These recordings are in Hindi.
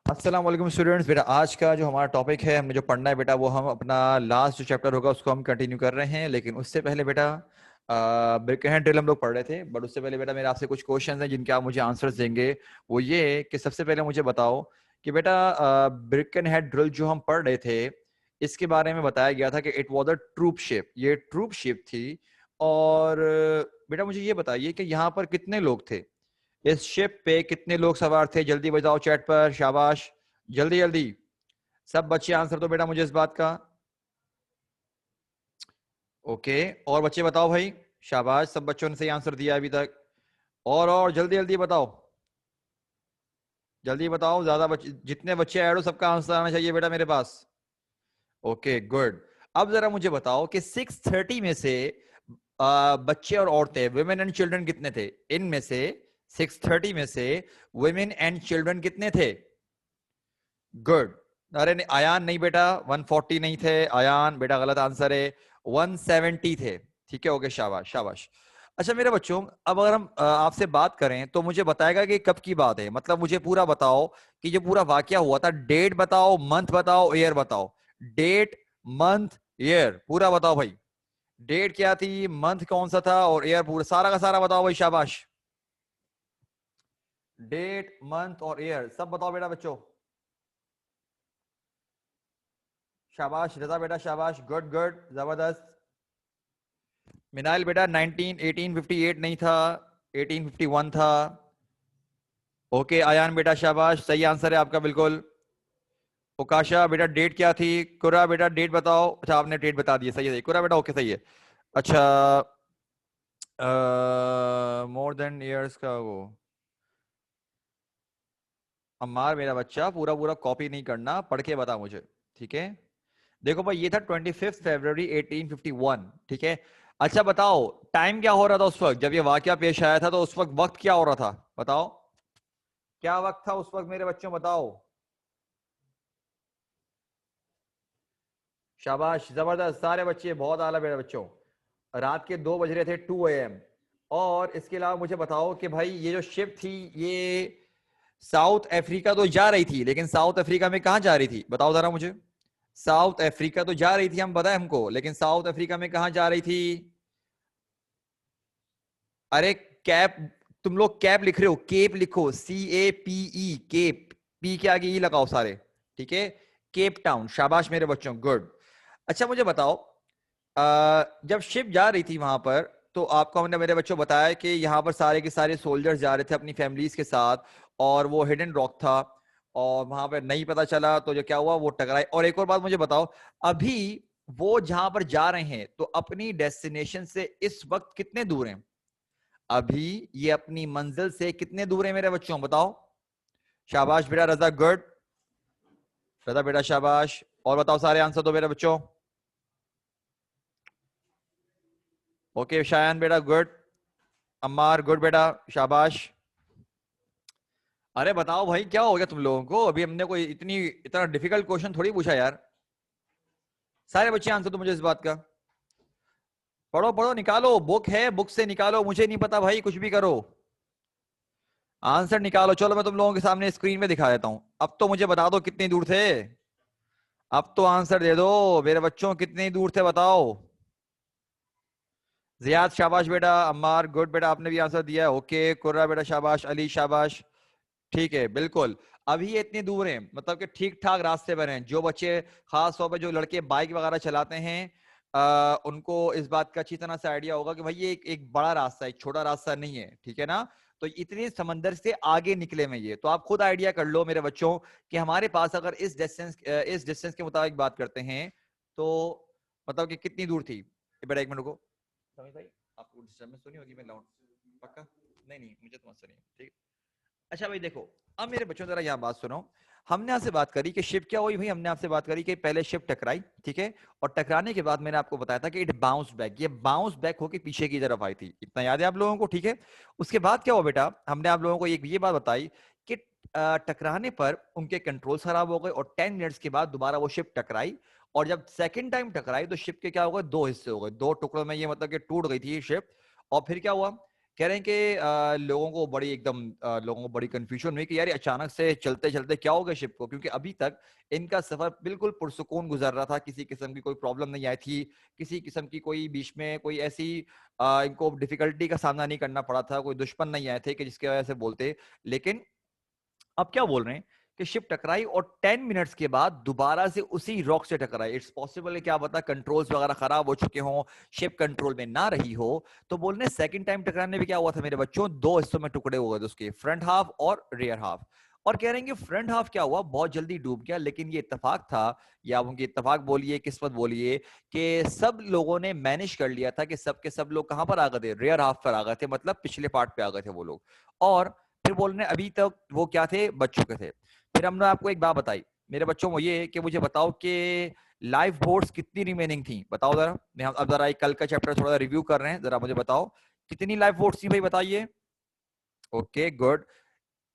अस्सलाम वालेकुम स्टूडेंट्स। बेटा आज का जो हमारा टॉपिक है, हमने जो पढ़ना है बेटा, वो हम अपना लास्ट जो चैप्टर होगा उसको हम कंटिन्यू कर रहे हैं। लेकिन उससे पहले बेटा ब्रिकन ड्रिल हम लोग पढ़ रहे थे, बट उससे पहले बेटा मेरे आपसे कुछ क्वेश्चंस हैं जिनके आप मुझे आंसर्स देंगे। वो ये कि सबसे पहले मुझे बताओ कि बेटा ब्रिकन हेड ड्रिल जो हम पढ़ रहे थे, इसके बारे में बताया गया था कि it was a troop ship, ये ट्रूप शिप थी। और बेटा मुझे ये बताइए कि यहाँ पर कितने लोग थे, इस शिप पे कितने लोग सवार थे? जल्दी बताओ चैट पर, शाबाश, जल्दी जल्दी सब बच्चे आंसर दो बेटा मुझे इस बात का। ओके, और बच्चे बताओ भाई, शाबाश, सब बच्चों ने सही आंसर दिया अभी तक। और जल्दी जल्दी बताओ, जल्दी बताओ, ज्यादा बच्चे, जितने बच्चे ऐड हो सबका आंसर आना चाहिए बेटा मेरे पास। Okay good. अब जरा मुझे बताओ कि 630 में से बच्चे और औरतें, वुमेन एंड चिल्ड्रन कितने थे? इनमें से 630 में से वुमेन एंड चिल्ड्रन कितने थे? गुड। अरे नहीं, आयान नहीं बेटा, 140 नहीं थे आयान बेटा, गलत आंसर है, 170 थे। ठीक है, ओके, शाबाश शाबाश। अच्छा मेरे बच्चों, अब अगर हम आपसे बात करें तो मुझे बताएगा कि कब की बात है, मतलब मुझे पूरा बताओ कि जो पूरा वाकया हुआ था। डेट बताओ, मंथ बताओ, ईयर बताओ। डेट, मंथ, ईयर पूरा बताओ भाई। डेट क्या थी, मंथ कौन सा था, और ईयर पूरा सारा का सारा बताओ भाई, शाबाश। डेट, मंथ और ईयर सब बताओ बेटा बच्चों। शाबाश रजा बेटा, शाबाश, गुड गुड, जबरदस्त। मिनाइल बेटा 19 1858 नहीं था, 1851 था। ओके आयान बेटा, शाबाश, सही आंसर है आपका बिल्कुल। ओकाशा बेटा डेट क्या थी? कुरा बेटा डेट बताओ। अच्छा आपने डेट बता दी, सही है, कुरा बेटा, ओके सही है। अच्छा, मोर देन इयर्स का वो, अम्मार मेरा बच्चा पूरा पूरा कॉपी नहीं करना, पढ़ के बता मुझे, ठीक है? देखो भाई, ये था 25 फरवरी 1851, ठीक है। अच्छा बताओ, टाइम क्या हो रहा था उस वक्त जब ये वाकया पेश आया था? तो उस वक्त वक्त क्या हो रहा था बताओ, क्या वक्त था उस वक्त मेरे बच्चों, बताओ। शाबाश, जबरदस्त, सारे बच्चे बहुत आला मेरे बच्चों। रात के 2 बज रहे थे, 2 AM। और इसके अलावा मुझे बताओ कि भाई ये जो शिप थी, ये साउथ अफ्रीका तो जा रही थी, लेकिन साउथ अफ्रीका में कहां जा रही थी बताओ जरा मुझे। साउथ अफ्रीका तो जा रही थी, हम बताए हमको, लेकिन साउथ अफ्रीका में कहां जा रही थी? अरे कैप, तुम लोग कैप लिख रहे हो, केप लिखो, CAPE, केप, पी के आगे ई लगाओ सारे, ठीक है। केप टाउन, शाबाश मेरे बच्चों, गुड। अच्छा मुझे बताओ, जब शिप जा रही थी वहां पर, तो आपको हमने मेरे बच्चों बताया कि यहाँ पर सारे के सारे सोल्जर्स जा रहे थे अपनी फैमिलीज के साथ, और वो हिडन रॉक था, और वहां पर नहीं पता चला, तो जो क्या हुआ वो टकराए। और एक और बात मुझे बताओ, अभी वो जहां पर जा रहे हैं तो अपनी डेस्टिनेशन से इस वक्त कितने दूर हैं? अभी ये अपनी मंजिल से कितने दूर है मेरे बच्चों, बताओ। शाबाश बेटा रजा, गुड, रजा बेटा शाबाश। और बताओ, सारे आंसर दो मेरे बच्चों। ओके शायान बेटा गुड, अम्मार गुड बेटा, शाबाश। अरे बताओ भाई, क्या हो गया तुम लोगों को? अभी हमने कोई इतना डिफिकल्ट क्वेश्चन थोड़ी पूछा यार। सारे बच्चे आंसर दो मुझे इस बात का। पढ़ो पढ़ो, निकालो, बुक है, बुक से निकालो, मुझे नहीं पता भाई, कुछ भी करो, आंसर निकालो। चलो मैं तुम लोगों के सामने स्क्रीन में दिखा देता हूं। अब तो मुझे बता दो कितनी दूर थे, अब तो आंसर दे दो मेरे बच्चों, कितनी दूर थे बताओ। जियाद शाबाश बेटा, अम्मार गुड बेटा, आपने भी आंसर दिया है, ओके। कुर्रा बेटा शाबाश, अली शाबाश, ठीक है बिल्कुल। अभी ये इतनी दूर हैं, मतलब कि ठीक ठाक रास्ते पर हैं। जो बच्चे, खास तौर पर जो लड़के बाइक वगैरह चलाते हैं, उनको इस बात का अच्छी तरह से आइडिया होगा कि भाई ये एक बड़ा रास्ता है, एक छोटा रास्ता नहीं है, ठीक है ना? तो इतनी समंदर से आगे निकले में ये, तो आप खुद आइडिया कर लो मेरे बच्चों कि हमारे पास अगर इस डिस्टेंस के मुताबिक बात करते हैं, तो मतलब कि कितनी दूर थी। बेटा एक मिनट रुको, समीर भाई, आपको डिस्टर्बेंस तो नहीं होगी? मैं लाउड, पक्का? नहीं नहीं, मुझे तो मसला नहीं है, ठीक। अच्छा भाई देखो, अब मेरे बच्चों जरा यहाँ बात सुनो। हमने आपसे बात करी कि शिप क्या हुई भाई, हमने आपसे बात करी कि पहले शिप टकराई, ठीक है, और टकराने के बाद मैंने आपको बताया था कि इट बाउंस बैक, ये बाउंस बैक होके पीछे की तरफ आई थी, इतना याद है आप लोगों को, ठीक है? उसके बाद क्या हुआ बेटा, हमने आप लोगों को एक ये बात बताई कि टकराने पर उनके कंट्रोल्स खराब हो गए, और 10 मिनट्स के बाद दोबारा वो शिप टकराई। और जब सेकेंड टाइम टकराई तो शिप के क्या हो गए, 2 हिस्से हो गए, 2 टुकड़ों में ये मतलब कि टूट गई थी ये शिप। और फिर क्या हुआ कह रहे हैं कि लोगों को बड़ी एकदम लोगों को बड़ी कंफ्यूजन हुई कि यार ये अचानक से चलते चलते क्या हो गया शिप को, क्योंकि अभी तक इनका सफर बिल्कुल पुरसुकून गुजर रहा था, किसी किस्म की कोई प्रॉब्लम नहीं आई थी, किसी किस्म की कोई बीच में कोई ऐसी इनको डिफिकल्टी का सामना नहीं करना पड़ा था, कोई दुश्मन नहीं आए थे कि जिसकी वजह से बोलते। लेकिन अब क्या बोल रहे हैं कि शिप टकराई और 10 मिनट्स के बाद दोबारा से उसी रॉक से टकराई। इट्स पॉसिबल है, क्या पता कंट्रोल्स वगैरह खराब हो चुके हों, शिप कंट्रोल में ना रही हो। तो बोल रहे सेकंड टाइम टकराने में क्या हुआ था मेरे बच्चों, दो हिस्सों में टुकड़े हो गए थे उसके, फ्रंट हाफ और रियर हाफ। और कह रहे हैं कि फ्रंट हाफ क्या हुआ, बहुत जल्दी डूब गया। लेकिन ये इत्तेफाक था, या उनकी इत्तेफाक बोलिए, किस्मत बोलिए, कि सब लोगों ने मैनेज कर लिया था कि सब के सब लोग कहां पर आ गए थे, रियर हाफ पर आ गए थे, मतलब पिछले पार्ट पे आ गए थे वो लोग। और फिर बोल रहे अभी तक वो क्या थे, बच चुके थे। फिर हमने आपको एक बात बताई मेरे बच्चों को, ये कि मुझे बताओ कि लाइफ बोट्स कितनी रिमेनिंग थी, बताओ जरा। मैं अब जरा कल का चैप्टर थोड़ा रिव्यू कर रहे हैं, जरा मुझे बताओ कितनी लाइफ बोट्स थी भाई, बताइए। Okay good.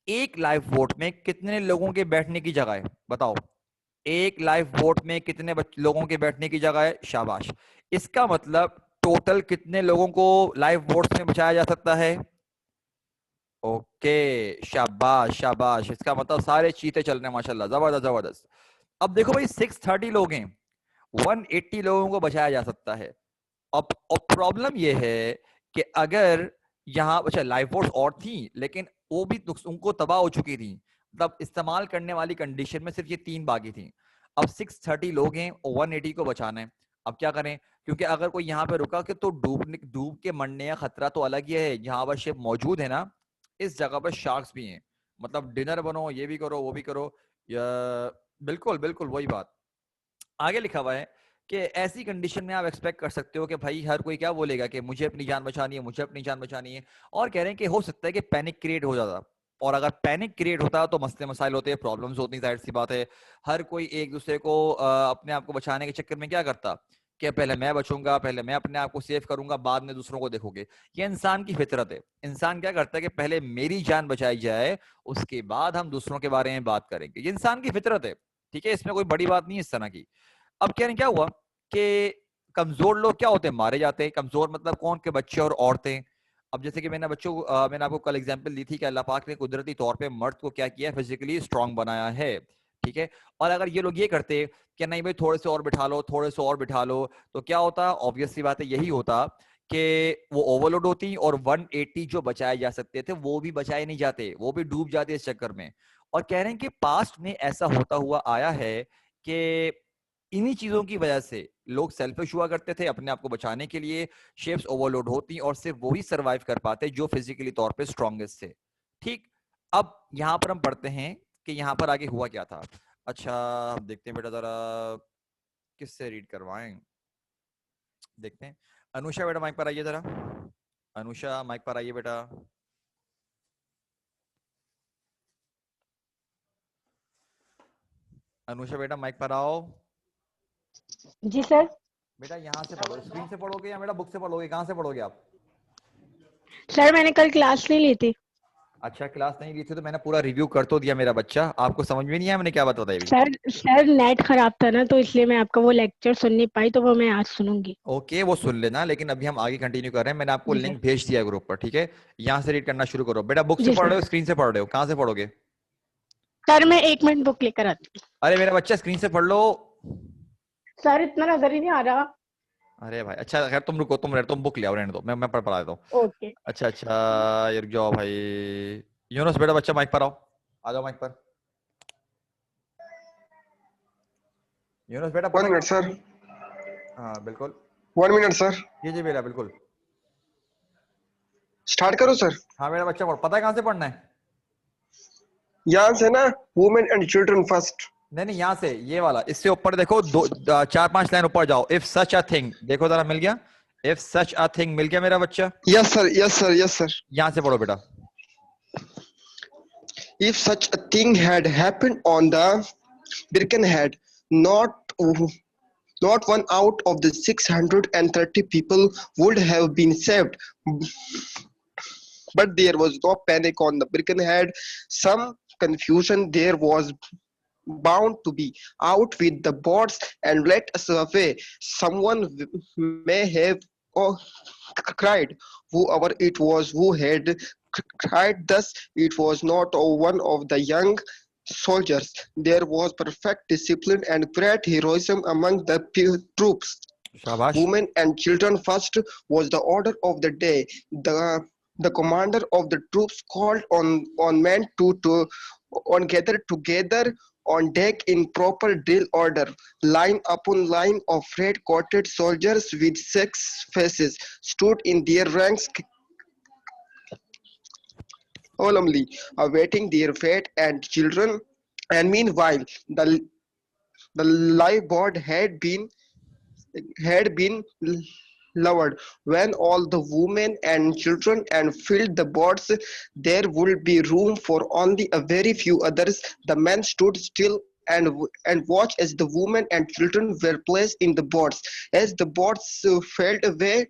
एक लाइफ बोट में कितने लोगों के बैठने की जगह है, बताओ। एक लाइफ बोट में कितने लोगों के बैठने की जगह है, शाबाश। इसका मतलब टोटल कितने लोगों को लाइफ बोट्स में बचाया जा सकता है। ओके शाबाश शाबाश, इसका मतलब सारे चीते चल रहे हैं माशाल्लाह, जबरदस्त जबरदस्त। अब देखो भाई 630 लोग हैं, 180 लोगों को बचाया जा सकता है। अब प्रॉब्लम ये है कि अगर यहाँ अच्छा लाइफ बोट्स और थी, लेकिन वो भी उनको तबाह हो चुकी थी, मतलब इस्तेमाल करने वाली कंडीशन में सिर्फ ये 3 बाकी थी। अब 630 लोग हैं और 180 को बचाना है। अब क्या करें, क्योंकि अगर कोई यहाँ पे रुका के तो डूब के मरने का खतरा तो अलग ही है। यहाँ पर शिप मौजूद है ना, इस जगह पर शार्क्स भी हैं, मतलब डिनर बनो, ये भी करो वो भी करो, या बिल्कुल बिल्कुल वही बात। आगे लिखा हुआ है कि ऐसी कंडीशन में आप एक्सपेक्ट कर सकते हो कि भाई हर कोई क्या बोलेगा कि मुझे अपनी जान बचानी है, मुझे अपनी जान बचानी है। और कह रहे हैं कि हो सकता है कि पैनिक क्रिएट हो जाता, और अगर पैनिक क्रिएट होता तो मसले मसाइल होते हैं, प्रॉब्लम्स होती, जाहिर सी बात है। हर कोई एक दूसरे को अपने आप को बचाने के चक्कर में क्या करता कि पहले मैं बचूंगा, पहले मैं अपने आप को सेव करूंगा, बाद में दूसरों को देखोगे। ये इंसान की फितरत है। इंसान क्या करता है कि पहले मेरी जान बचाई जाए, उसके बाद हम दूसरों के बारे में बात करेंगे। ये इंसान की फितरत है, ठीक है, इसमें कोई बड़ी बात नहीं है इस तरह की। अब कह रहे क्या हुआ कि कमजोर लोग क्या होते हैं, मारे जाते हैं। कमजोर मतलब कौन, के बच्चे और औरतें। अब जैसे कि मैंने बच्चों को मैंने आपको कल एग्जांपल दी थी कि अल्लाह पाक ने कुदरती तौर पे मर्द को क्या किया, फिजिकली स्ट्रांग बनाया है, ठीक है। और अगर ये लोग ये करते कि नहीं भाई थोड़े से और बिठा लो, थोड़े से और बिठा लो, तो क्या होता, ऑब्वियस सी बात है यही होता कि वो ओवरलोड होती और 180 जो बचाए जा सकते थे वो भी बचाए नहीं जाते, वो भी डूब जाते इस चक्कर में। और कह रहे हैं कि पास्ट में ऐसा होता हुआ आया है कि इन्हीं चीजों की वजह से लोग सेल्फिश हुआ करते थे, अपने आप को बचाने के लिए शिप्स ओवरलोड होती और सिर्फ वही सरवाइव कर पाते जो फिजिकली तौर पे स्ट्रॉन्गेस्ट थे, ठीक। अब यहां पर हम पढ़ते हैं कि यहां पर आगे हुआ क्या था। अच्छा हम देखते हैं बेटा, जरा किससे रीड करवाएं, देखते हैं। अनुषा बेटा माइक पर आइए जरा, अनुषा माइक पर आइए बेटा। अनुषा बेटा माइक पर आओ। जी सर। बेटा यहाँ से पढ़ो, स्क्रीन से पढ़ोगे या बेटा बुक से पढ़ोगे, कहाँ से पढ़ोगे आप। सर मैंने कल क्लास नहीं ली थी। अच्छा क्लास नहीं ली थी, तो मैंने पूरा रिव्यू कर तो दिया मेरा बच्चा, आपको समझ में नहीं आया मैंने क्या बात बताई अभी। सर नेट खराब था ना, तो इसलिए मैं आपका वो लेक्चर सुन नहीं पाई, तो वो मैं आज सुनूंगी। ओके वो सुन लेना, लेकिन अभी हम आगे कंटिन्यू कर रहे हैं। मैंने आपको जी सर। लिंक भेज दिया ग्रुप पर, ठीक है। यहाँ से रीड करना शुरू करो बेटा। बुक से जी पढ़ सर। रहे हो, स्क्रीन से पढ़ रहे हो, कहाँ से पढ़ोगे। सर मैं 1 मिनट बुक लेकर आती हूँ। अरे मेरा बच्चा स्क्रीन से पढ़ लो। सर इतना नजर ही नहीं आ रहा। अरे भाई अच्छा खैर तुम रुको, तुम बुक ले आओ, रहने दो, मैं पढ़ा देता हूँ। ओके। अच्छा अच्छा ये रुक जाओ भाई। यूनुस बेटा बच्चा माइक पर आओ, आ जाओ माइक पर। यूनुस बेटा पता 1 मिनट क्या। सर। हाँ बिल्कुल। 1 मिनट सर। जी जी बेटा बिल्कुल। स्टार्ट करो सर। हाँ मेरा बच्चा पढ़, पता है कहाँ से पढ़ना है। यहाँ से ना, वुमेन एंड चिल्ड्रन फर्स्ट। नहीं नहीं यहाँ से, ये वाला, इससे ऊपर देखो, 4-5 लाइन ऊपर जाओ। इफ सच अ थिंग, देखो जरा मिल गया, इफ सच अ थिंग मिल गया मेरा बच्चा। Yes sir, yes sir, yes sir. यहाँ से पढ़ो बेटा। If such a thing had happened on the Birkenhead, not not one out of the 630 people would have been saved. But there was no panic on the Birkenhead. Some confusion there was bound to be. Out with the boats and let us away. Someone may have oh, cried. Whoever it was who had cried thus, it was not one of the young soldiers. There was perfect discipline and great heroism among the troops. शाबाश. Women and children first was the order of the day. The commander of the troops called on men to on gather together on deck in proper drill order. Line upon line of red-coated soldiers with six faces stood in their ranks solemnly, awaiting their fate and children. And meanwhile, the lifeboat had been lowered. When all the women and children and filled the boats, there would be room for only a very few others. The men stood still and watched as the women and children were placed in the boats. As the boats sailed away,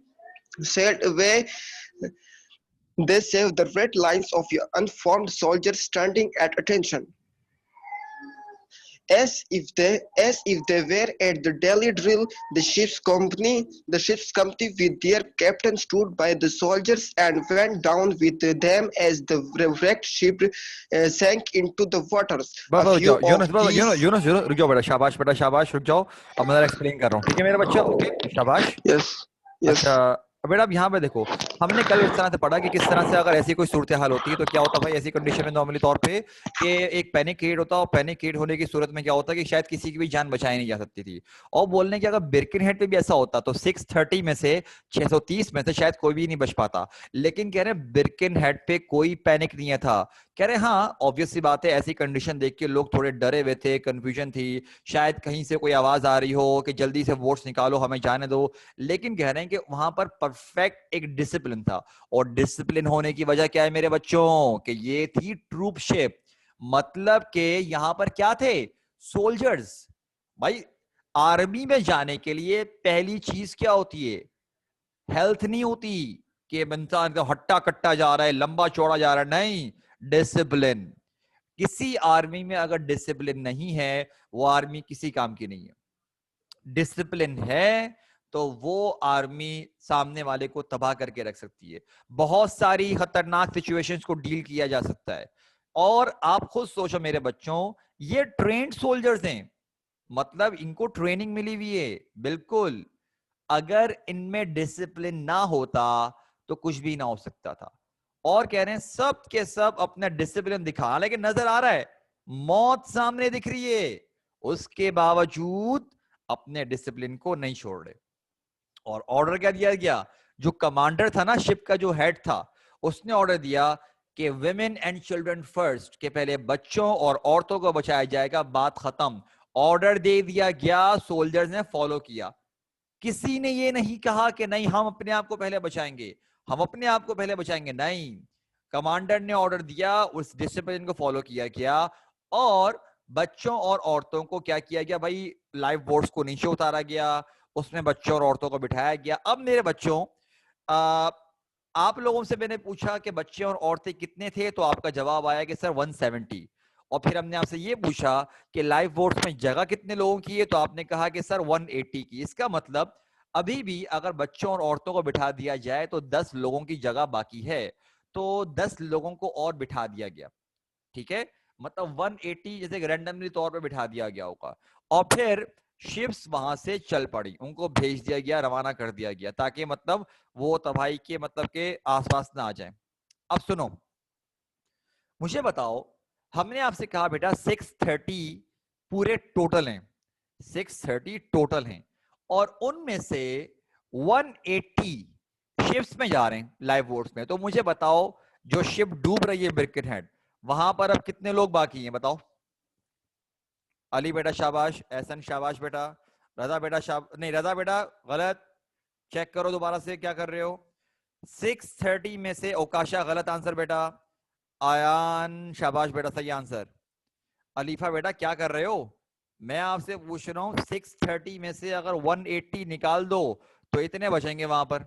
they saw the red lines of unformed soldiers standing at attention, as if they were at the daily drill. The ship's company with their captain stood by the soldiers and went down with them as the wrecked ship sank into the waters. बस A रुक few जाओ of यूनुस, बस these यूनुस रुक जाओ बेटा, शाबाश रुक जाओ. अब मैं एक्सप्लेन कर रहा हूँ, ठीक है मेरा बच्चा? ओके, शाबाश. yes अच्छा yes बेटा, अब यहाँ पे देखो, हमने कल इस तरह से पढ़ा कि किस तरह से अगर ऐसी कोई सूरत हाल होती है तो क्या होता है भाई ऐसी कंडीशन में नॉर्मली तौर पे कि एक पैनिक क्रिएट होता है, और पैनिक क्रिएट होने की सूरत में क्या होता है कि शायद किसी की भी जान बचाई नहीं जा सकती थी. और बोलने की अगर बिरकिनहेड पे भी ऐसा होता तो 630 में से 630 में से शायद कोई भी नहीं बच पाता. लेकिन कह रहे बिरकिनहेड पे कोई पैनिक नहीं था. कह रहे हाँ, ऑब्वियस सी बात है, ऐसी कंडीशन देख के लोग थोड़े डरे हुए थे, कंफ्यूजन थी, शायद कहीं से कोई आवाज आ रही हो कि जल्दी से वोट्स निकालो, हमें जाने दो. लेकिन कह रहे हैं कि वहां पर परफेक्ट एक डिसिप्लिन था. और डिसिप्लिन होने की वजह क्या है मेरे बच्चों? कि ये थी ट्रूप शिप. मतलब कि यहां पर क्या थे? सोल्जर्स. भाई आर्मी में जाने के लिए पहली चीज क्या होती है? हेल्थ नहीं होती कि इंसान का हट्टा कट्टा जा रहा है, लंबा चौड़ा जा रहा है. नहीं, डिसिप्लिन. किसी आर्मी में अगर डिसिप्लिन नहीं है, वो आर्मी किसी काम की नहीं है. डिसिप्लिन है तो वो आर्मी सामने वाले को तबाह करके रख सकती है. बहुत सारी खतरनाक सिचुएशंस को डील किया जा सकता है. और आप खुद सोचो मेरे बच्चों, ये ट्रेन्ड सोल्जर्स हैं, मतलब इनको ट्रेनिंग मिली हुई है. बिल्कुल, अगर इनमें डिसिप्लिन ना होता तो कुछ भी ना हो सकता था. और कह रहे हैं सब के सब अपना डिसिप्लिन दिखा, लेकिन नजर आ रहा है मौत सामने दिख रही है, उसके बावजूद अपने डिसिप्लिन को नहीं छोड़ रहे. और ऑर्डर क्या दिया गया? जो कमांडर था ना, शिप का जो हेड था, उसने ऑर्डर दिया कि विमेन एंड चिल्ड्रन फर्स्ट, के पहले बच्चों और औरतों को बचाया जाएगा, बात खत्म. ऑर्डर दे दिया गया, सोल्जर्स ने फॉलो किया. किसी ने ये नहीं कहा कि नहीं हम अपने आप को पहले बचाएंगे, हम अपने आप को पहले बचाएंगे. नहीं, कमांडर ने ऑर्डर दिया, उस डिसिप्लिन को फॉलो किया गया. और बच्चों और औरतों को क्या किया गया भाई? लाइफ बोट्स को नीचे उतारा गया, उसमें बच्चों और औरतों को बिठाया गया. अब मेरे बच्चों, आप लोगों से मैंने पूछा कि बच्चे और औरतें कितने थे, तो आपका जवाब आया कि सर 170. और फिर हमने आपसे ये पूछा कि लाइफ बोट्स में जगह कितने लोगों की है, तो आपने कहा कि सर 180 की. इसका मतलब अभी भी अगर बच्चों और औरतों को बिठा दिया जाए तो 10 लोगों की जगह बाकी है, तो 10 लोगों को और बिठा दिया गया. ठीक है, मतलब 180 जैसे रैंडमली तौर पे बिठा दिया गया होगा. और फिर शिप्स वहां से चल पड़ी, उनको भेज दिया गया, रवाना कर दिया गया, ताकि मतलब वो तबाही के मतलब के आसपास ना आ जाए. अब सुनो, मुझे बताओ, हमने आपसे कहा बेटा 630 पूरे टोटल हैं, 630 टोटल हैं, और उनमें से 180 शिप्स में जा रहे हैं, लाइव बोट्स में. तो मुझे बताओ, जो शिप डूब रही है बिरकिनहेड, वहां पर अब कितने लोग बाकी हैं? बताओ. अली बेटा शाबाश, एहसन शाबाश बेटा, रजा बेटा नहीं रजा बेटा गलत, चेक करो दोबारा से क्या कर रहे हो. 630 में से ओकाशा गलत आंसर बेटा. आयान शाबाश बेटा, सही आंसर. अलीफा बेटा क्या कर रहे हो? मैं आपसे पूछ रहा हूं 630 में से अगर 180 निकाल दो तो इतने बचेंगे वहां पर.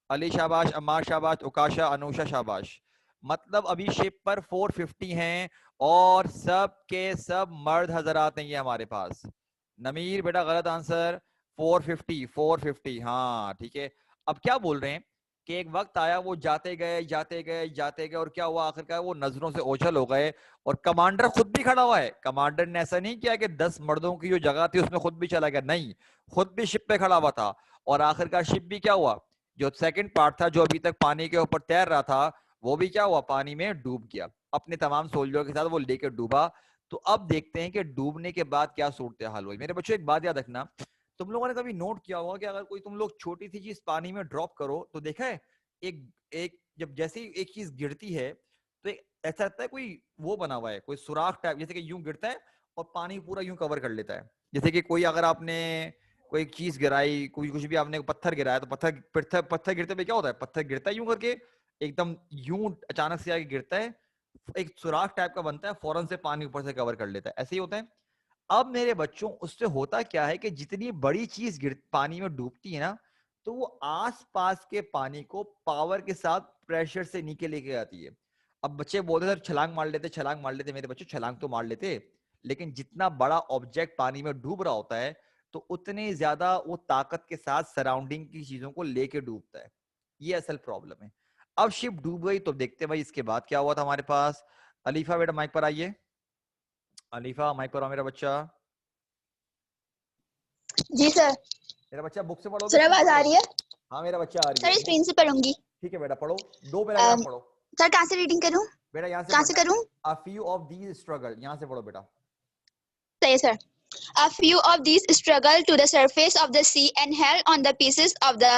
अली शाबाश, अम्मार शाबाश, उकाशा, अनुषा शाबाश. मतलब अभी शिप पर 450 हैं, और सब के सब मर्द हजरात हैं ये हमारे पास. नमीर बेटा गलत आंसर, 450. हाँ ठीक है. अब क्या बोल रहे हैं कि एक वक्त आया, वो जाते गए जाते गए जाते गए, और क्या हुआ आखिरकार, वो नजरों से ओझल हो गए, और कमांडर खुद भी खड़ा हुआ है। कमांडर ने ऐसा नहीं किया कि 10 मर्दों की जो जगह थी उसमें खुद भी चला गया, नहीं, खुद भी शिप पे खड़ा हुआ था। और आखिरकार शिप भी क्या हुआ, जो सेकंड पार्ट था जो अभी तक पानी के ऊपर तैर रहा था, वो भी क्या हुआ, पानी में डूब गया, अपने तमाम सोल्जरों के साथ वो लेकर डूबा। तो अब देखते हैं कि डूबने के बाद क्या सूरत हाल हुई। मेरे बच्चों एक बात याद रखना, तुम लोगों ने कभी नोट किया होगा कि अगर कोई तुम लोग छोटी सी चीज पानी में ड्रॉप करो तो देखा है, एक एक जब जैसे ही एक चीज गिरती है तो एक ऐसा लगता है कोई वो बना हुआ है, कोई सुराख टाइप, जैसे कि यूं गिरता है और पानी पूरा यूं कवर कर लेता है। जैसे कि कोई अगर आपने कोई चीज गिराई, कोई कुछ भी आपने पत्थर गिराया, तो पत्थर पत्थर पत्थर गिरते हुए क्या होता है, पत्थर गिरता है यूं करके, एकदम यूं अचानक से आके गिरता है, एक सुराख टाइप का बनता है, फौरन से पानी ऊपर से कवर कर लेता है, ऐसे ही होता है। अब मेरे बच्चों उससे होता क्या है कि जितनी बड़ी चीज गिर पानी में डूबती है ना, तो वो आसपास के पानी को पावर के साथ प्रेशर से नीचे लेके आती है। अब बच्चे बोलते सर छलांग मार लेते, छलांग मार लेते, मेरे बच्चे छलांग तो मार लेते, लेकिन जितना बड़ा ऑब्जेक्ट पानी में डूब रहा होता है तो उतनी ज्यादा वो ताकत के साथ सराउंडिंग की चीजों को लेके डूबता है। ये असल प्रॉब्लम है। अब शिप डूब गई तो देखते भाई इसके बाद क्या हुआ था हमारे पास। अलीफा बेटा माइक पर आइए, अलीफा माइक पर आओ मेरा बच्चा। जी सर। मेरा बच्चा बुक से पढ़ोगे, सर स्क्रीन आवाज से आ पढ़ोगे? रही है? हाँ मेरा बच्चा आ रही सर है। स्क्रीन से पढ़ूंगी। ठीक है बेटा पढ़ो, 2 पैराग्राफ पढ़ो। सर कहाँ से रीडिंग करूं? बेटा यहाँ से कहाँ से पढ़ना करूं? है, a few of these struggle, यहाँ से पढ़ो बेटा। सही sir. A few of these struggled to the surface of the sea and held on the pieces of the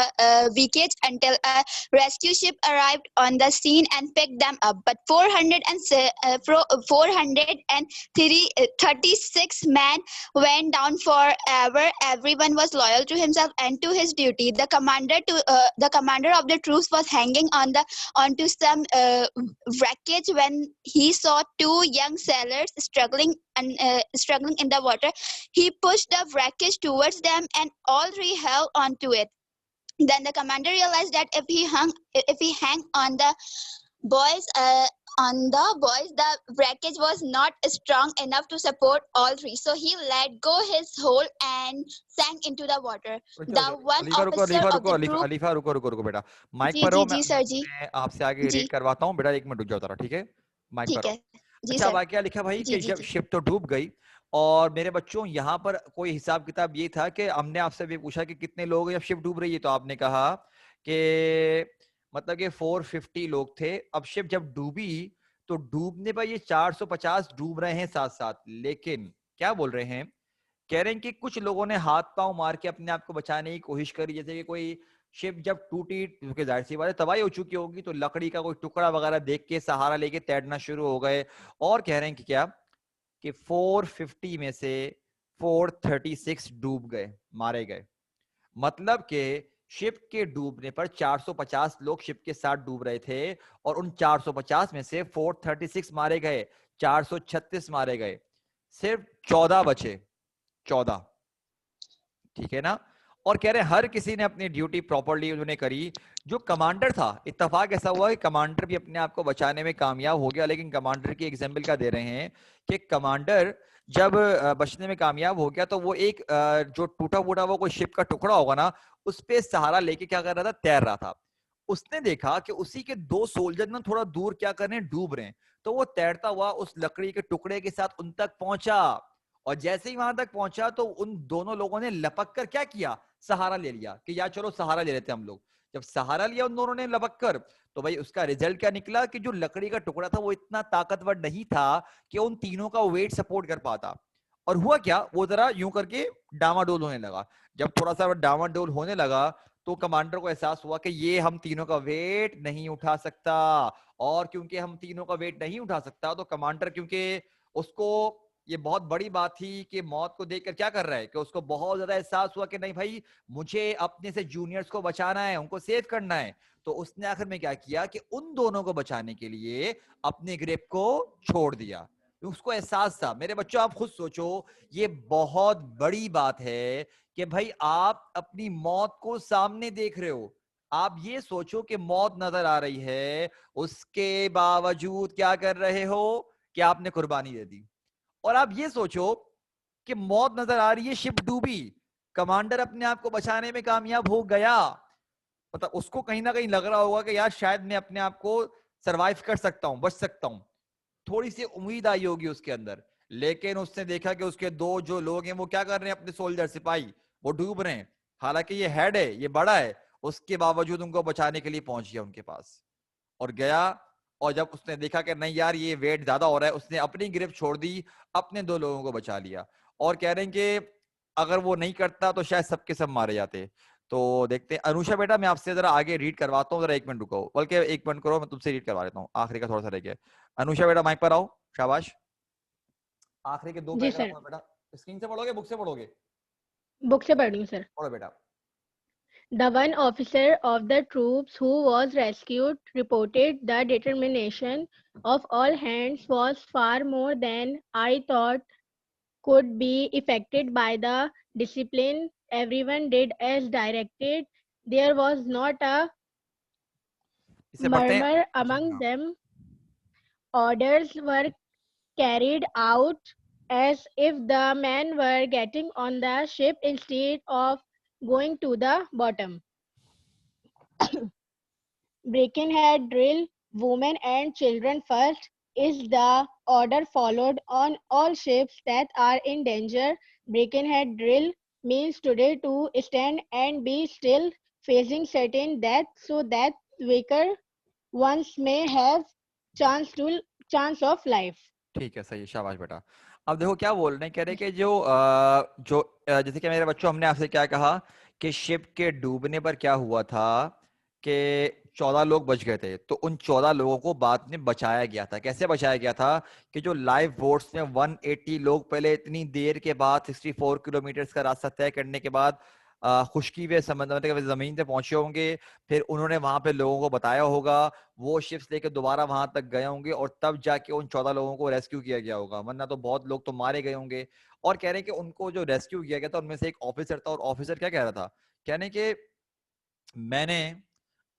wreckage until a rescue ship arrived on the scene and picked them up. But 436 men went down forever. Everyone was loyal to himself and to his duty. The commander of the troops was hanging onto some wreckage when he saw two young sailors struggling in the water. He pushed the wreckage towards them, and all three held onto it. Then the commander realized that if he hung on the boys, the wreckage was not strong enough to support all three. So he let go his hold and sank into the water. The one Alifa रुको, officer अलीफा of रुको, the अलीफा troop. अलीफा रुको रुको रुको बेटा, माइक जी पर जी हो। जी सर जी। मैं आपसे आगे जी रीड करवाता हूँ बेटा, 1 मिनट रुक जाओ जरा, ठीक है, माइक पर ठीक हो। है। जी अच्छा सर। वाकया लिखा भाई जी कि जी जब जी। शिप तो डूब गई, और मेरे बच्चों यहाँ पर कोई हिसाब किताब ये था कि हमने आपसे भी पूछा कि कितने लोग जब शिप डूब रही है, तो आपने कहा कि मतलब कि 450 लोग थे। अब शिप जब डूबी तो डूबने पर ये 450 डूब रहे हैं साथ साथ, लेकिन क्या बोल रहे हैं, कह रहे हैं कि कुछ लोगों ने हाथ पांव मार के अपने आप को बचाने की कोशिश करी। जैसे कि कोई शिप जब टूटी, क्योंकि जाहिर सी बात है तबाही हो चुकी होगी, तो लकड़ी का कोई टुकड़ा वगैरह देख के सहारा लेके तैरना शुरू हो गए। और कह रहे हैं कि क्या, कि 450 में से 436 डूब गए, मारे गए। मतलब कि शिप के डूबने पर 450 लोग शिप के साथ डूब रहे थे, और उन 450 में से 436 मारे गए, 436 मारे गए, सिर्फ 14 बचे, 14। ठीक है ना। और कह रहे हैं हर किसी ने अपनी ड्यूटी प्रॉपरली उन्होंने करी। जो कमांडर था, इत्तेफाक ऐसा हुआ कि कमांडर भी अपने आप को बचाने में कामयाब हो गया, लेकिन कमांडर की एग्जाम्पल क्या दे रहे हैं कि कमांडर जब बचने में कामयाब हो गया, तो वो एक जो टूटा फूटा वो कोई शिप का टुकड़ा होगा ना, उस पे सहारा लेके क्या कर रहा था, तैर रहा था। उसने देखा कि उसी के 2 सोल्जर ना थोड़ा दूर क्या कर रहे हैं, डूब रहे हैं। तो वो तैरता हुआ उस लकड़ी के टुकड़े के साथ उन तक पहुंचा, और जैसे ही वहां तक पहुंचा तो उन दोनों लोगों ने लपक कर क्या किया, सहारा ले लिया, कि यार चलो सहारा ले लेते हम लोग। जब सहारा लिया उन दोनों ने लपक कर, तो भाई उसका रिजल्ट क्या निकला कि जो लकड़ी का टुकड़ा था वो इतना ताकतवर नहीं था कि उन तीनों का वेट सपोर्ट कर पाता। और हुआ क्या, वो जरा यूं करके डामाडोल होने लगा। जब थोड़ा सा डामाडोल होने लगा तो कमांडर को एहसास हुआ कि ये हम तीनों का वेट नहीं उठा सकता। और क्योंकि हम तीनों का वेट नहीं उठा सकता, तो कमांडर, क्योंकि उसको ये बहुत बड़ी बात थी कि मौत को देखकर क्या कर रहा है, कि उसको बहुत ज्यादा एहसास हुआ कि नहीं भाई, मुझे अपने से जूनियर्स को बचाना है, उनको सेव करना है। तो उसने आखिर में क्या किया कि उन दोनों को बचाने के लिए अपने ग्रिप को छोड़ दिया। उसको एहसास था। मेरे बच्चों आप खुद सोचो, ये बहुत बड़ी बात है कि भाई आप अपनी मौत को सामने देख रहे हो। आप ये सोचो कि मौत नजर आ रही है, उसके बावजूद क्या कर रहे हो, कि आपने कुर्बानी दे दी। और आप ये सोचो कि मौत नजर आ रही है, शिप डूबी, कमांडर अपने आप को बचाने में कामयाब हो गया, मतलब उसको कहीं ना कहीं लग रहा होगा कि यार शायद मैं अपने आप को सरवाइव कर सकता हूँ, बच सकता हूँ, थोड़ी सी उम्मीद आई होगी उसके अंदर। लेकिन उसने देखा कि उसके दो जो लोग हैं वो क्या कर रहे हैं, अपने सोल्जर सिपाही वो डूब रहे हैं, हालांकि ये हेड है, ये बड़ा है, उसके बावजूद उनको बचाने के लिए पहुंच गया उनके पास और गया। और जब उसने देखा कि नहीं यार ये वेट ज्यादा हो रहा है, उसने अपनी गिरफ्त छोड़ दी, अपने दो लोगों को बचा लिया। और कह रहे हैं कि अगर वो नहीं करता तो शायद सबके सब मारे जाते। तो देखते हैं अनुषा बेटा, मैं आपसे जरा आगे रीड करवाता हूँ, जरा 1 मिनट रुको, बल्कि 1 मिनट करो, मैं तुमसे रीड करवा देता हूँ, आखिरी का थोड़ा सा रह गया। अनुषा बेटा माइक पर आओ, शाबाश। आखिरी के 2 जी पैराग्राफ सर, में बेटा, स्क्रीन से पढ़ोगे बुक से पढ़ोगे? बुक से पढ़ रही हूँ सर। पढ़ो बेटा। The one officer of the troops who was rescued reported the determination of all hands was far more than I thought could be effected by the discipline. Everyone did as directed. There was not a इसे पढ़ते हैं murmur जी among हाँ। them. Orders were carried out as if the men were getting on the ship instead of going to the bottom. Birkenhead drill, women and children first, is the order followed on all ships that are in danger. Birkenhead drill means today to stand and be still, facing certain death, so that weaker ones may have chance of life. ठीक है, सही है, शाबाश बेटा। अब देखो क्या बोल रहे हैं, कह रहे हैं कि जैसे कि मेरे बच्चों, हमने आपसे क्या कहा कि शिप के डूबने पर क्या हुआ था कि 14 लोग बच गए थे, तो उन 14 लोगों को बाद में बचाया गया था। कैसे बचाया गया था कि जो लाइव बोट्स में 180 लोग पहले इतनी देर के बाद 64 किलोमीटर का रास्ता तय करने के बाद खुश्की हुए समंदर में जमीन पे पहुंचे होंगे, फिर उन्होंने वहां पे लोगों को बताया होगा, वो शिप्स लेके दोबारा वहां तक गए होंगे और तब जाके उन 14 लोगों को रेस्क्यू किया गया होगा, वरना तो बहुत लोग तो मारे गए होंगे। और कह रहे हैं कि उनको जो रेस्क्यू किया गया था उनमें से एक ऑफिसर था, और ऑफिसर क्या कह रहा था, कहने कि मैंने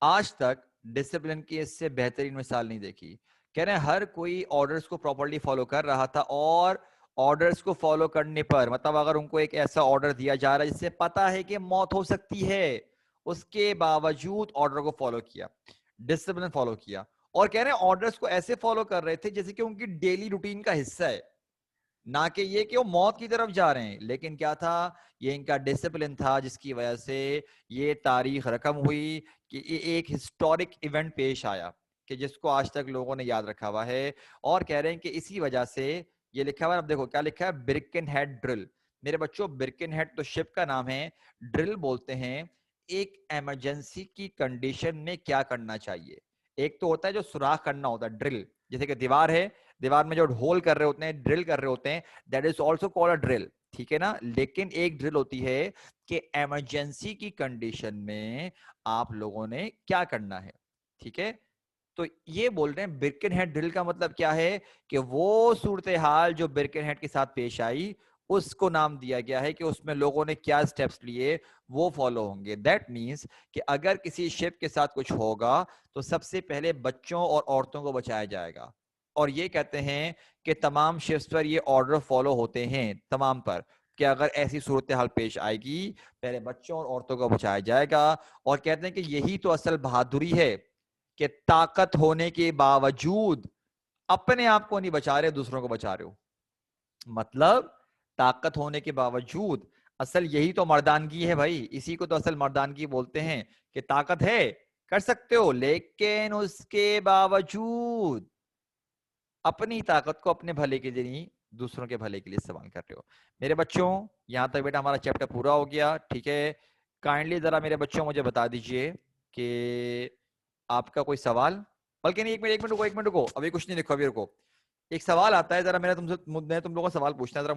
आज तक डिसिप्लिन की इससे बेहतरीन मिसाल नहीं देखी। कह रहे हैं हर कोई ऑर्डर्स को प्रॉपर्ली फॉलो कर रहा था, और ऑर्डर्स को फॉलो करने पर मतलब अगर उनको एक ऐसा ऑर्डर दिया जा रहा है जिससे पता है कि मौत हो सकती है, उसके बावजूद ऑर्डर को फॉलो किया, डिसिप्लिन फॉलो किया। और कह रहे हैं ऑर्डर्स को ऐसे फॉलो कर रहे थे जैसे कि उनकी डेली रूटीन का हिस्सा है, ना कि ये कि वो मौत की तरफ जा रहे हैं। लेकिन क्या था, ये इनका डिसिप्लिन था जिसकी वजह से ये तारीख रकम हुई कि ये एक हिस्टोरिक इवेंट पेश आया कि जिसको आज तक लोगों ने याद रखा हुआ है। और कह रहे हैं कि इसी वजह से ये लिखा हुआ है, अब देखो क्या लिखा है, बिर्केनहेड ड्रिल। मेरे बच्चों बिर्केनहेड तो शिप का नाम है, ड्रिल बोलते हैं एक इमरजेंसी की कंडीशन में क्या करना चाहिए। एक तो होता है जो सुराख करना होता है, ड्रिल, जैसे कि दीवार है, दीवार में जो होल कर रहे होते हैं, ड्रिल कर रहे होते हैं, that is also called a drill, ठीक है ना। लेकिन एक ड्रिल होती है कि इमरजेंसी की कंडीशन में आप लोगों ने क्या करना है, ठीक है। तो ये बोल रहे हैं बिर्केनहेड ड्रिल का मतलब क्या है कि वो सूरत हाल जो बिर्केनहेड के साथ पेश आई, उसको नाम दिया गया है कि उसमें लोगों ने क्या स्टेप्स लिए वो फॉलो होंगे। दैट मींस कि अगर किसी शिप के साथ कुछ होगा तो सबसे पहले बच्चों और औरतों को बचाया जाएगा। और ये कहते हैं कि तमाम शिप्स पर ये ऑर्डर फॉलो होते हैं, तमाम पर, कि अगर ऐसी सूरत हाल पेश आएगी पहले बच्चों और औरतों को बचाया जाएगा। और कहते हैं कि यही तो असल बहादुरी है कि ताकत होने के बावजूद अपने आप को नहीं बचा रहे, दूसरों को बचा रहे हो। मतलब ताकत होने के बावजूद, असल यही तो मर्दानगी है भाई, इसी को तो असल मर्दानगी बोलते हैं कि ताकत है, कर सकते हो, लेकिन उसके बावजूद अपनी ताकत को अपने भले के लिए नहीं, दूसरों के भले के लिए इस्तेमाल कर रहे हो। मेरे बच्चों यहां तक बेटा हमारा चैप्टर पूरा हो गया, ठीक है। काइंडली जरा मेरे बच्चों मुझे बता दीजिए कि आपका कोई सवाल, बल्कि नहीं, 1 मिनट रुको, अभी कुछ नहीं लिखो, अभी रुको। एक सवाल आता है, जरा मेरा मैं तुम लोगों को सवाल पूछना है, जरा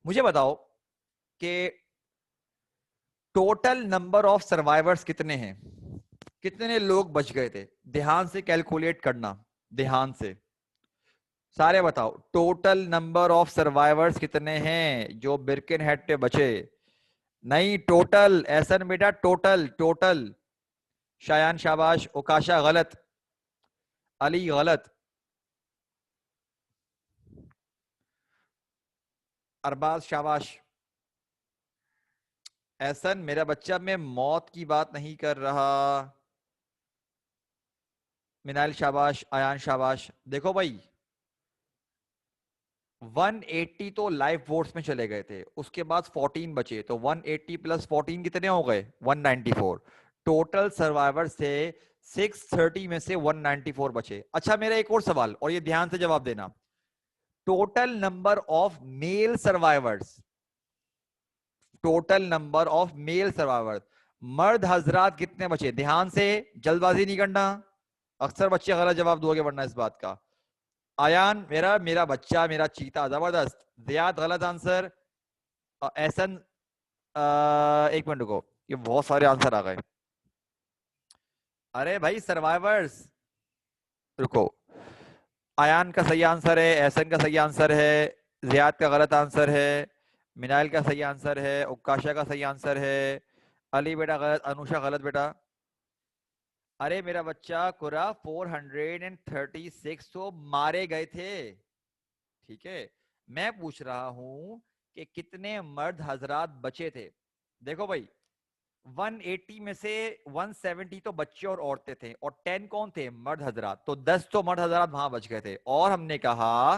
मुझे बताओ कि टोटल नंबर ऑफ सर्वाइवर्स कितने हैं, कितने लोग बच गए थे। ध्यान से कैलकुलेट करना, ध्यान से सारे बताओ, टोटल नंबर ऑफ सर्वाइवर्स कितने हैं जो बिर्केनहेड पे बचे। नहीं टोटल, ऐसा बेटा, टोटल टोटल। शायान शाबाश, उकाशा गलत, अली गलत, अरबाज शाबाश, एहसन, मेरा बच्चा, मैं मौत की बात नहीं कर रहा। मिनाइल शाबाश, आयान शाबाश। देखो भाई 180 तो लाइफ वोट्स में चले गए थे, उसके बाद 14 बचे, तो 180 प्लस 14 कितने हो गए? 194। टोटल सर्वाइवर से 630 में से 194 बचे। अच्छा मेरा एक और सवाल, और ये ध्यान से जवाब देना। Total number of male survivors, total number of male survivors, मर्द हजरात कितने बचे? ध्यान से, जल्दबाजी नहीं करना, अक्सर बच्चे गलत जवाब दोगे वरना इस बात का। आयान मेरा मेरा बच्चा, मेरा चीता, जबरदस्त। जियाद गलत आंसर। एहसन एक मिनट रुको, ये बहुत सारे आंसर आ गए। अरे भाई सर्वाइवर्स, रुको। आयान का सही आंसर है, एहसन का सही आंसर है, जियाद का गलत आंसर है, मिनाइल का सही आंसर है, उकाशा का सही आंसर है, अली बेटा गलत, अनुषा गलत बेटा। अरे मेरा बच्चा कुरा 436 तो मारे गए थे, ठीक है। मैं पूछ रहा हूं कि कितने मर्द हजरात बचे थे। देखो भाई 180 में से 170 तो बच्चे और औरतें थे, और 10 कौन थे? मर्द हजरात। तो 10 तो मर्द हजरात वहां बच गए थे। और हमने कहा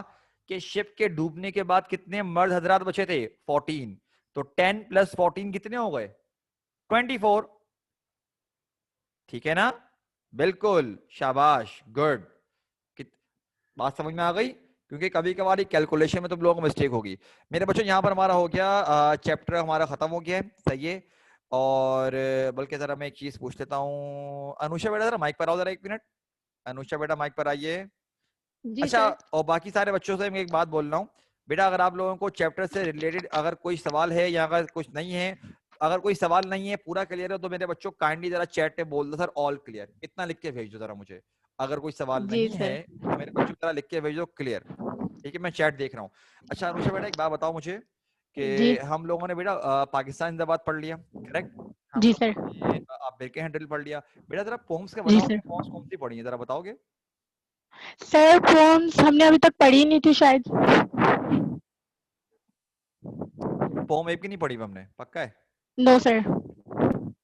कि शिप के डूबने के बाद कितने मर्द हजरात बचे थे? 14। तो 10 प्लस 14 कितने हो गए? 24। ठीक है ना? बिल्कुल, शाबाश, गुड। बात समझ में आ गई? क्योंकि कभी कभार कैलकुलेशन में तुम लोगों को मिस्टेक होगी। मेरे बच्चों यहाँ पर हमारा हो गया, चैप्टर हमारा खत्म हो गया है, सही है। और बल्कि जरा मैं एक चीज पूछ लेता हूँ, अनुषा बेटा जरा माइक पर आओ, जरा 1 मिनट। अनुषा बेटा माइक पर आइए। जी अच्छा, सर। और बाकी सारे बच्चों से मैं एक बात बोल रहा हूँ, बेटा अगर आप लोगों को चैप्टर से रिलेटेड अगर कोई सवाल है या अगर कुछ नहीं है, अगर कोई सवाल नहीं है, पूरा क्लियर है, तो मेरे बच्चों काइंडली जरा चैट पे बोल दो सर ऑल क्लियर, इतना लिख के भेज दो जरा मुझे। अगर कोई सवाल जी नहीं है सर। तो मेरे बच्चों जरा लिख के भेज दो क्लियर। ठीक है, मैं चैट देख रहा हूँ। अच्छा अनुषा बेटा एक बात बताओ मुझे जी। कि हम लोगों ने बेटा पाकिस्तान जिंदाबाद पढ़ लिया, करेक्ट? हम जी सर। लोगों ने आप बिरके हैंडल पढ़ लिया। बेटा जरा पोम्स का जी बताओ, सर। पोम्स कौन सी पढ़ी है, जरा बताओगे? सर पोम्स हमने अभी तक पढ़ी नहीं थी शायद। पोम एक भी नहीं पढ़ी हमने, पक्का है? No sir.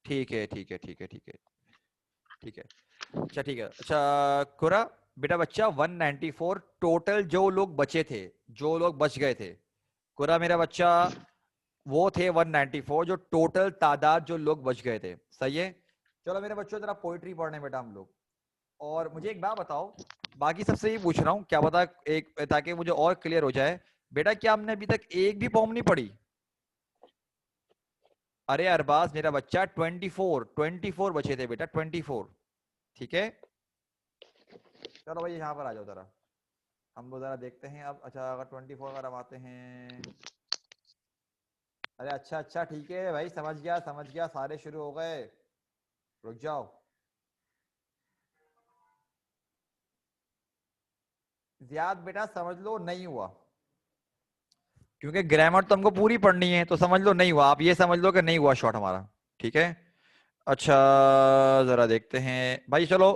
ठीक है ठीक है ठीक है ठीक है ठीक है। अच्छा ठीक है। अच्छा कुरा बेटा बच्चा 194 टोटल जो लोग बचे थे, जो लोग बच गए थे, कुरा मेरा बच्चा वो थे 194 जो टोटल तादाद जो लोग बच गए थे, सही है। चलो मेरे बच्चों जरा पोइट्री पढ़ने बेटा हम लोग। और मुझे एक बात बताओ, बाकी सबसे ये पूछ रहा हूँ, क्या पता एक, ताकि मुझे और क्लियर हो जाए, बेटा क्या हमने अभी तक एक भी पोम नहीं पढ़ी? अरे अरबाज मेरा बच्चा 24 बचे थे बेटा, 24। ठीक है, चलो भाई यहाँ पर आ जाओ जरा, हम लोग जरा देखते हैं अब। अच्छा अगर 24 अगर हम आते हैं, अरे अच्छा अच्छा ठीक है भाई, समझ गया समझ गया, सारे शुरू हो गए, रुक जाओ। जियाद बेटा समझ लो नहीं हुआ, क्योंकि ग्रामर तो हमको पूरी पढ़नी है, तो समझ लो नहीं हुआ, आप ये समझ लो कि नहीं हुआ शॉट हमारा, ठीक है। अच्छा जरा देखते हैं भाई, चलो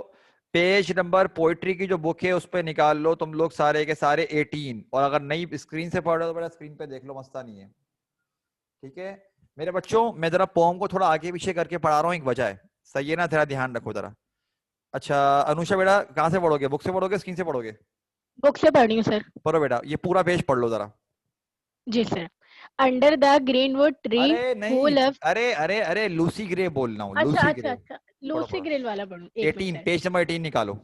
पेज नंबर पोइट्री की जो बुक है उस पर निकाल लो तुम लोग सारे के सारे 18, और अगर नहीं स्क्रीन से पढ़ रहे हो तो बेटा स्क्रीन पे देख लो, मस्ता नहीं है, ठीक है। मेरे बच्चों मैं जरा पोम को थोड़ा आगे पीछे करके पढ़ा रहा हूँ, एक वजह है, सही है ना, थोड़ा ध्यान रखो जरा। अच्छा अनुषा बेटा कहाँ से पढ़ोगे, बुक से पढ़ोगे स्क्रीन से पढ़ोगे? बुक से पढ़ रही हूँ सर। पढ़ो बेटा, ये पूरा पेज पढ़ लो जरा। जी sir. Under the greenwood tree अरे हु नहीं, लव। अरे अरे अरे लूसी ग्रे बोलना हूँ, अच्छा लूसी अच्छा ग्रे। अच्छा। पढ़ो लूसी पढ़ो, ग्रिल वाला पढ़ूं, एक मिनट 18 सर। पेज नंबर 18 निकालो।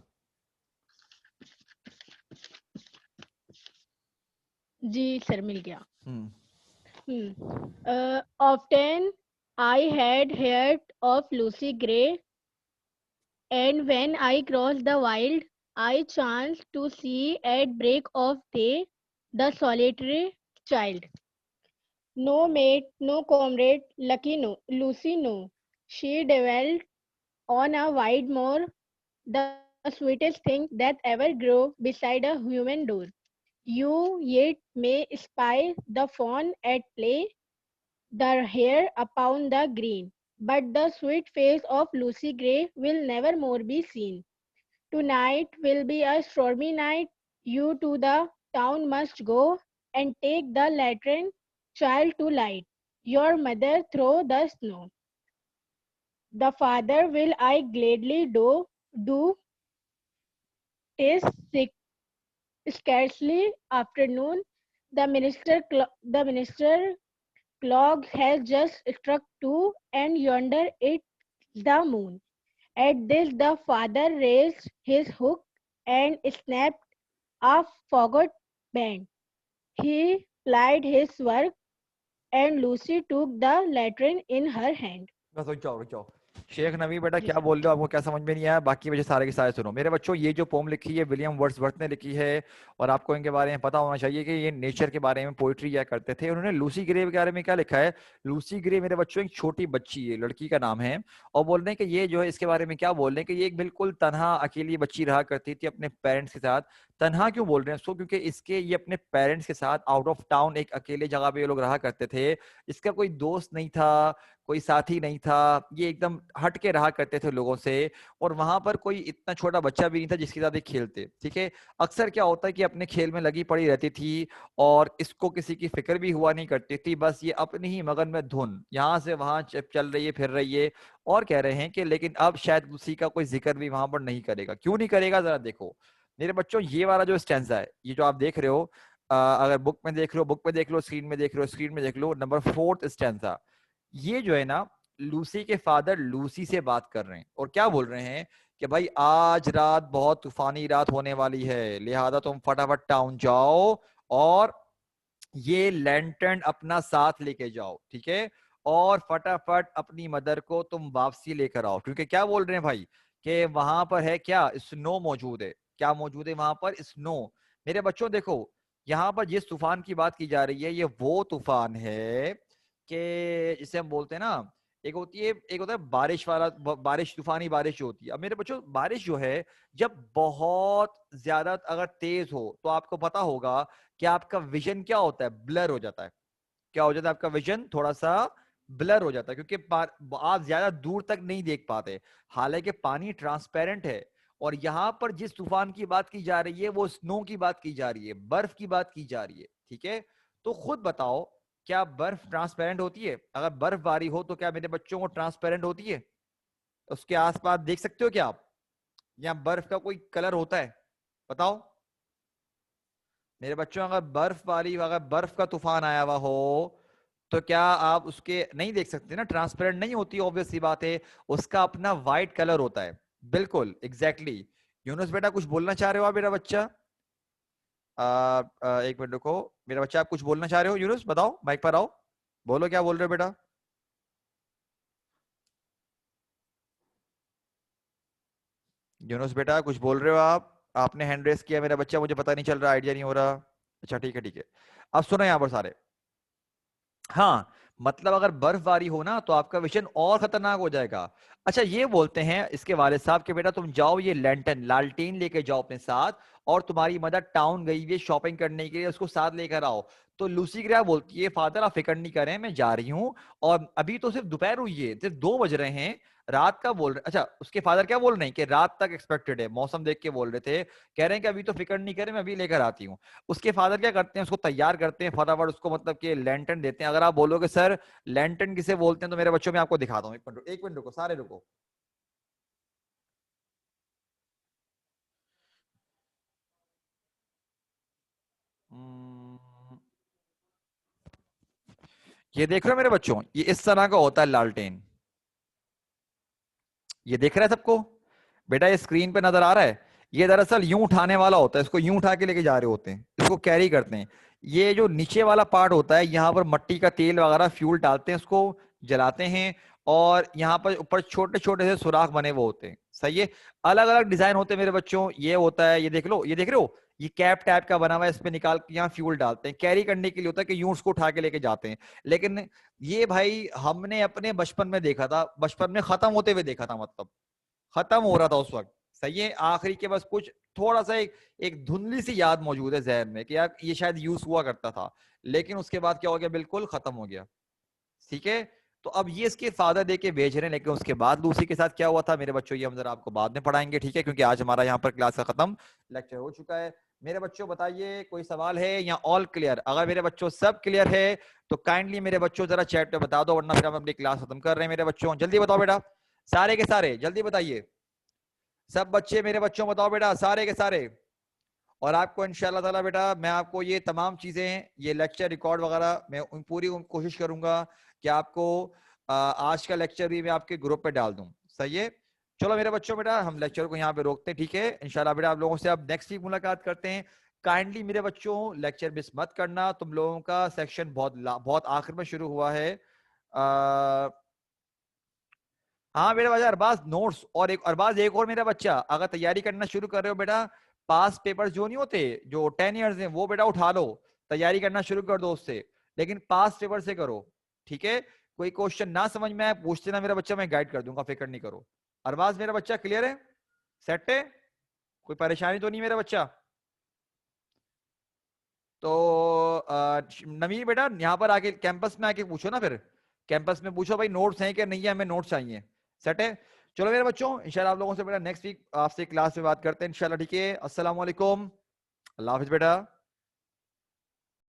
जी सर मिल गया। हम्म Often I had heard of Lucy Gray, and when I crossed the wild, I chanced to see at break of day the solitary child. No mate, no comrade, lucky no, Lucy no. She dwelt on a wide moor, the sweetest thing that ever grew beside a human door. You yet may spy the fawn at play, the hare upon the green, but the sweet face of Lucy Gray will never more be seen. Tonight will be a stormy night. You to the town must go and take the latrine child to light. your mother through the snow. The father will I gladly do. Tis scarcely afternoon. The minister clock has just struck 2, and yonder it the moon. At this the father raised his hook and snapped a fagot band. He plied his work, and Lucy took the lantern in her hand. बस रुक जाओ। शेख नवी बेटा जी क्या सर। बोल रहे हो, आपको क्या समझ में नहीं आया? बाकी वजह सारे के सारे सुनो मेरे बच्चों। ये जो पोम लिखी है विलियम वर्ड्सवर्थ ने लिखी है, और आपको इनके बारे में पता होना चाहिए कि ये नेचर के बारे में पोइट्री किया करते थे। उन्होंने लूसी ग्रे के बारे में क्या लिखा है? लूसी ग्रे मेरे बच्चों एक छोटी बच्ची है, लड़की का नाम है, और बोल रहे हैं कि ये जो है इसके बारे में क्या बोल रहे हैं कि ये एक बिल्कुल तनहा अकेली बच्ची रहा करती थी अपने पेरेंट्स के साथ। तनहा क्यों बोल रहे हैं इसको? क्योंकि इसके ये अपने पेरेंट्स के साथ आउट ऑफ टाउन एक अकेले जगह पे ये लोग रहा करते थे। इसका कोई दोस्त नहीं था, कोई साथी नहीं था, ये एकदम हट के रहा करते थे लोगों से, और वहां पर कोई इतना छोटा बच्चा भी नहीं था जिसके साथ ये खेलते। ठीक है, अक्सर क्या होता है कि अपने खेल में लगी पड़ी रहती थी, और इसको किसी की फिक्र भी हुआ नहीं करती थी, बस ये अपनी ही मगन में धुन यहाँ से वहां चल रही है, फिर रही है। और कह रहे हैं कि लेकिन अब शायद उसी का कोई जिक्र भी वहां पर नहीं करेगा। क्यों नहीं करेगा? जरा देखो मेरे बच्चों, ये वाला जो स्टैंजा है, ये जो आप देख रहे हो, अगर बुक में देख रहे हो, बुक में देख लो, स्क्रीन में देख रहे हो, स्क्रीन में देख लो, नंबर 4 स्टैंजा, ये जो है ना, लूसी के फादर लूसी से बात कर रहे हैं, और क्या बोल रहे हैं कि भाई आज रात बहुत तूफानी रात होने वाली है, लिहाजा तुम फटाफट टाउन जाओ और ये लैंटर्न अपना साथ लेके जाओ। ठीक है, और फटाफट अपनी मदर को तुम वापसी लेकर आओ, क्योंकि क्या बोल रहे हैं भाई कि वहां पर है क्या, स्नो मौजूद है। क्या मौजूद है वहां पर? स्नो। मेरे बच्चों देखो, यहाँ पर जिस तूफान की बात की जा रही है, ये वो तूफान है कि जिसे हम बोलते हैं ना, एक होती है, एक होता है बारिश वाला, बारिश, तूफानी बारिश जो होती है। अब मेरे बच्चों, बारिश जो है जब बहुत ज्यादा अगर तेज हो तो आपको पता होगा कि आपका विजन क्या होता है, ब्लर हो जाता है। क्या हो जाता है? आपका विजन थोड़ा सा ब्लर हो जाता है, क्योंकि आप ज्यादा दूर तक नहीं देख पाते। हालांकि पानी ट्रांसपेरेंट है, और यहां पर जिस तूफान की बात की जा रही है वो स्नो की बात की जा रही है, बर्फ की बात की जा रही है। ठीक है, तो खुद बताओ, क्या बर्फ ट्रांसपेरेंट होती है? अगर बर्फबारी हो तो क्या मेरे बच्चों को ट्रांसपेरेंट होती है? उसके आसपास देख सकते हो क्या आप? या बर्फ का कोई कलर होता है? बताओ मेरे बच्चों, अगर बर्फ का तूफान आया हुआ हो तो क्या आप उसके नहीं देख सकते ना, ट्रांसपेरेंट नहीं होती, ऑब्वियस सी बात है, उसका अपना वाइट कलर होता है। बिल्कुल एग्जैक्टली। यूनुस बेटा कुछ बोलना चाह रहे हो आप? मेरा बच्चा, एक मिनट रुको, मेरा बच्चा आप कुछ बोलना चाह रहे हो? यूनुस बताओ, माइक पर आओ, बोलो क्या बोल रहे हो बेटा। यूनुस बेटा कुछ बोल रहे हो आप? आपने हैंड रेस किया मेरा बच्चा, मुझे पता नहीं चल रहा, आइडिया नहीं हो रहा। अच्छा ठीक है ठीक है, अब सुनो यहाँ पर सारे। हाँ, मतलब अगर बर्फबारी हो ना तो आपका विजन और खतरनाक हो जाएगा। अच्छा, ये बोलते हैं इसके वाले साहब के बेटा तुम जाओ ये लैंटर्न, लालटेन लेके जाओ अपने साथ, और तुम्हारी मदर टाउन गई हुई है शॉपिंग करने के लिए, उसको साथ लेकर आओ। तो लूसी ग्रे बोलती है फादर आप फिक्र नहीं करें, मैं जा रही हूँ, और अभी तो सिर्फ दोपहर हुई है, सिर्फ 2 बज रहे हैं, रात का बोल रहे। अच्छा, उसके फादर क्या बोल रहे हैं कि रात तक एक्सपेक्टेड है, मौसम देख के बोल रहे थे, कह रहे हैं कि अभी तो फिक्र नहीं करें, मैं अभी लेकर आती हूँ। उसके फादर क्या करते हैं, उसको तैयार करते हैं फटाफट, उसको मतलब कि लैंटर्न देते हैं। अगर आप बोलोगे सर लैंटर्न किसे बोलते हैं, तो मेरे बच्चों में आपको दिखाता हूँ, एक मिनट रुको, सारे रुको। ये देख रहे हो मेरे बच्चों, ये इस तरह का होता है लालटेन। ये देख रहा है सबको बेटा? ये स्क्रीन पे नजर आ रहा है? ये दरअसल यूं उठाने वाला होता है, इसको यूं उठा के लेके जा रहे होते हैं, इसको कैरी करते हैं। ये जो नीचे वाला पार्ट होता है, यहाँ पर मट्टी का तेल वगैरह फ्यूल डालते हैं, उसको जलाते हैं, और यहाँ पर ऊपर छोटे छोटे से सुराख बने हुए होते हैं। सही है, अलग अलग डिजाइन होते हैं मेरे बच्चों। ये होता है, ये देख लो, ये देख रहे हो, ये कैप टाइप का बना हुआ है, इस पे निकाल के यहाँ फ्यूल डालते हैं, कैरी करने के लिए होता है कि यूं उसको उठा के लेके जाते हैं। लेकिन ये भाई हमने अपने बचपन में देखा था, बचपन में खत्म होते हुए देखा था, मतलब खत्म हो रहा था उस वक्त। सही है, आखिरी के बस कुछ थोड़ा सा एक धुंधली सी याद मौजूद है जहन में कि यार ये शायद यूज हुआ करता था, लेकिन उसके बाद क्या हो गया, बिल्कुल खत्म हो गया। ठीक है, तो अब ये इसके फादर दे के भेज रहे हैं, लेकिन उसके बाद लूसी के साथ क्या हुआ था मेरे बच्चों, ये हम जरा आपको बाद में पढ़ाएंगे। ठीक है, क्योंकि आज हमारा यहाँ पर क्लास का खत्म लेक्चर हो चुका है। मेरे बच्चों बताइए कोई सवाल है या ऑल क्लियर? अगर मेरे बच्चों सब क्लियर है तो काइंडली मेरे बच्चों जरा चैट पे बता दो, वरना फिर हम अपनी क्लास खत्म कर रहे हैं। मेरे बच्चों जल्दी बताओ बेटा, सारे के सारे जल्दी बताइए। सब बच्चे मेरे बच्चों बताओ बेटा, सारे के सारे। और आपको इंशाल्लाह ताला बेटा मैं आपको ये तमाम चीजें, ये लेक्चर रिकॉर्ड वगैरह मैं पूरी कोशिश करूंगा कि आपको आज का लेक्चर भी मैं आपके ग्रुप पे डाल दूं। सही है, चलो मेरे बच्चों बेटा हम लेक्चर को यहाँ पे रोकते हैं, ठीक है। इंशाल्लाह बेटा आप लोगों से अब नेक्स्ट वीक मुलाकात करते हैं। काइंडली मेरे बच्चों लेक्चर मिस मत करना, तुम लोगों का सेक्शन बहुत आखिर में शुरू हुआ है। हाँ मेरे बच्चा अरबाज नोट्स, और एक अरबाज एक और मेरा बच्चा अगर तैयारी करना शुरू कर रहे हो बेटा, पास पेपर्स जो नहीं होते जो 10 ईयर्स हैं वो बेटा उठा लो, तैयारी करना शुरू कर दो उससे, लेकिन पास पेपर से करो, ठीक है। कोई क्वेश्चन ना समझ में आए पूछते ना मेरा बच्चा, मैं गाइड कर दूंगा, फिक्र नहीं करो। अरबाज मेरा बच्चा क्लियर है, सेट है, कोई परेशानी तो नहीं मेरा बच्चा? तो नवीन बेटा यहाँ पर आके कैंपस में आके पूछो ना, फिर कैंपस में पूछो भाई नोट्स हैं कि नहीं है, हमें नोट्स चाहिए। सेट है, चलो मेरे बच्चों इंशाल्लाह आप लोगों से बेटा नेक्स्ट वीक आपसे क्लास में बात करते हैं इंशाल्लाह, ठीक है। अस्सलाम वालेकुम, अल्लाह हाफिज बेटा।